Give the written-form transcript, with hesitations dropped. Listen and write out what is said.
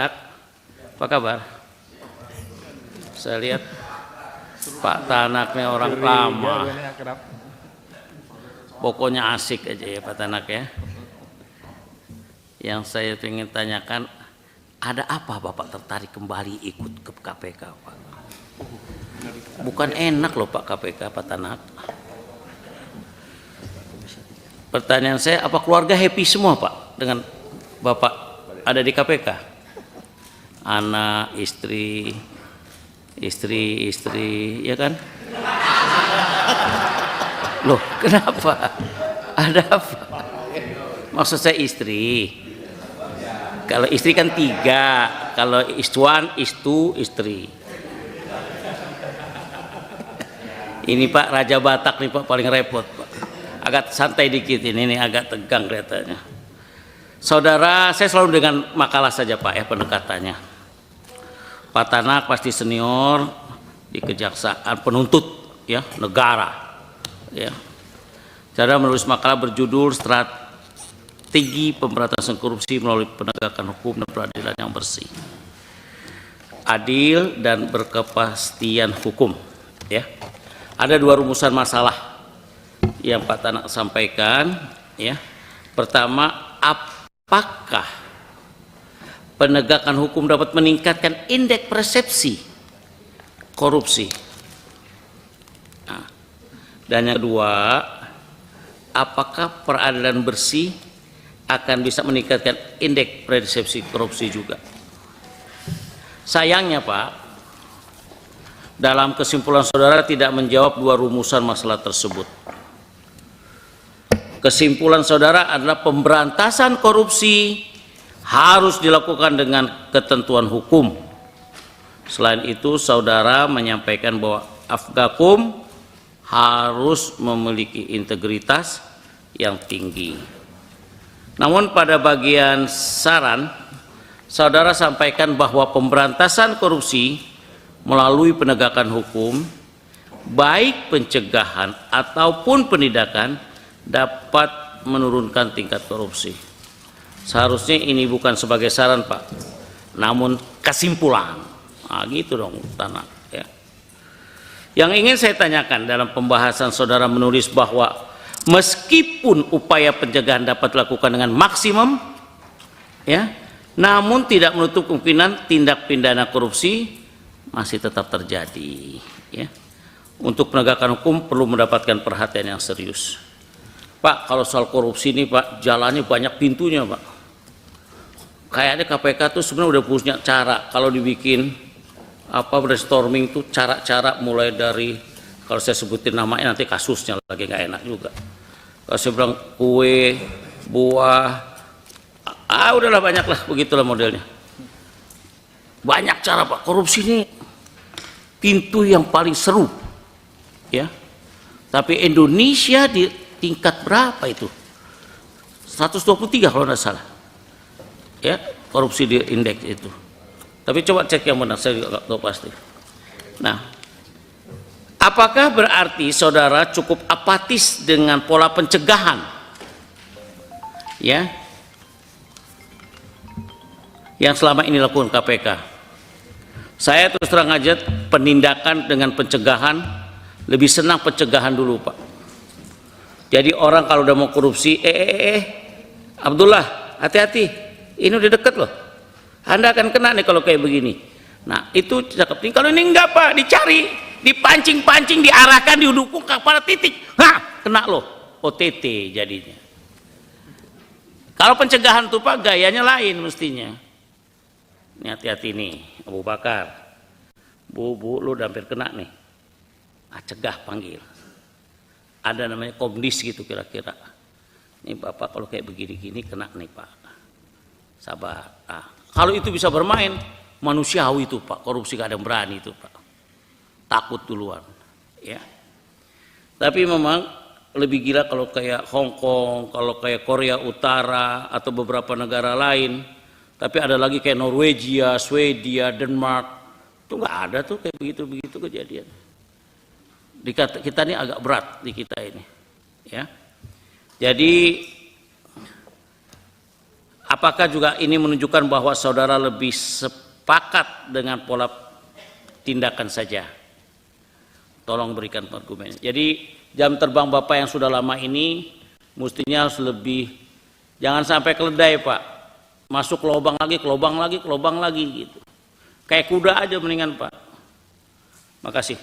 Apa kabar? Saya lihat Pak Tanaknya orang lama. Pokoknya asik aja ya Pak Tanak ya. Yang saya ingin tanyakan, ada apa Bapak tertarik kembali ikut ke KPK Pak? Bukan enak loh Pak KPK Pak Tanak. Pertanyaan saya, apa keluarga happy semua Pak dengan Bapak ada di KPK? Anak, istri, ya kan? Loh, kenapa? Ada apa? Maksud saya istri. Kalau istri kan 3, kalau istuan, istri. Ini Pak Raja Batak nih Pak paling repot Pak. Agak santai dikit ini agak tegang kelihatannya. Saudara, saya selalu dengan makalah saja Pak ya pendekatannya. Pak Tanak pasti senior di kejaksaan penuntut ya negara ya. Cara menulis makalah berjudul Strategi Pemberantasan Korupsi melalui Penegakan Hukum dan Peradilan yang Bersih, Adil dan Berkepastian Hukum ya. Ada 2 rumusan masalah yang Pak Tanak sampaikan ya. Pertama, apakah penegakan hukum dapat meningkatkan indeks persepsi korupsi? Nah, dan yang kedua, apakah peradilan bersih akan bisa meningkatkan indeks persepsi korupsi juga? Sayangnya Pak, dalam kesimpulan saudara tidak menjawab 2 rumusan masalah tersebut. Kesimpulan saudara adalah pemberantasan korupsi harus dilakukan dengan ketentuan hukum. Selain itu, saudara menyampaikan bahwa Afgakum harus memiliki integritas yang tinggi. Namun pada bagian saran, saudara sampaikan bahwa pemberantasan korupsi melalui penegakan hukum, baik pencegahan ataupun penindakan, dapat menurunkan tingkat korupsi. Seharusnya ini bukan sebagai saran Pak, namun kesimpulan. Nah, gitu dong Tanak ya. Yang ingin saya tanyakan dalam pembahasan saudara menulis bahwa meskipun upaya pencegahan dapat dilakukan dengan maksimum ya, namun tidak menutup kemungkinan tindak pidana korupsi masih tetap terjadi ya. Untuk penegakan hukum perlu mendapatkan perhatian yang serius. Pak, kalau soal korupsi ini Pak, jalannya banyak pintunya Pak. Kayaknya KPK tuh sebenarnya udah punya cara kalau dibikin brainstorming tuh cara-cara mulai dari, kalau saya sebutin namanya nanti kasusnya lagi nggak enak juga. Kalau saya bilang kue, buah, udahlah banyak lah, begitulah modelnya. Banyak cara Pak, korupsi ini pintu yang paling seru ya. Tapi Indonesia di tingkat berapa itu? 123 kalau tidak salah ya, korupsi di indeks itu. Tapi coba cek yang benar, saya juga tahu pasti. Nah, apakah berarti saudara cukup apatis dengan pola pencegahan ya yang selama ini dilakukan KPK? Saya terus terang aja, penindakan dengan pencegahan, lebih senang pencegahan dulu Pak. Jadi orang kalau udah mau korupsi, Abdullah, hati-hati, ini udah deket loh, Anda akan kena nih kalau kayak begini. Nah itu cakep. Kalau ini enggak Pak, dicari, dipancing-pancing, diarahkan, didukung kepada titik, kena loh, OTT jadinya. Kalau pencegahan tuh Pak, gayanya lain mestinya. Ini hati-hati nih, Abu Bakar, bu, lu udah hampir kena nih, cegah, panggil. Ada namanya komdis gitu kira-kira. Ini Bapak kalau kayak begini-gini kena nih Pak. Sabar. Kalau itu bisa bermain, manusiawi itu Pak. Korupsi gak ada yang berani itu Pak. Takut duluan. Ya. Tapi memang lebih gila kalau kayak Hong Kong, kalau kayak Korea Utara atau beberapa negara lain. Tapi ada lagi kayak Norwegia, Swedia, Denmark. Itu nggak ada tuh kayak begitu-begitu kejadian. Di kita ini agak berat di kita ini ya. Jadi apakah juga ini menunjukkan bahwa saudara lebih sepakat dengan pola tindakan saja? Tolong berikan argumen. Jadi jam terbang Bapak yang sudah lama ini mestinya harus lebih, jangan sampai keledai Pak, masuk lubang lagi, ke lubang lagi, ke lubang lagi gitu. Kayak kuda aja mendingan Pak. Makasih.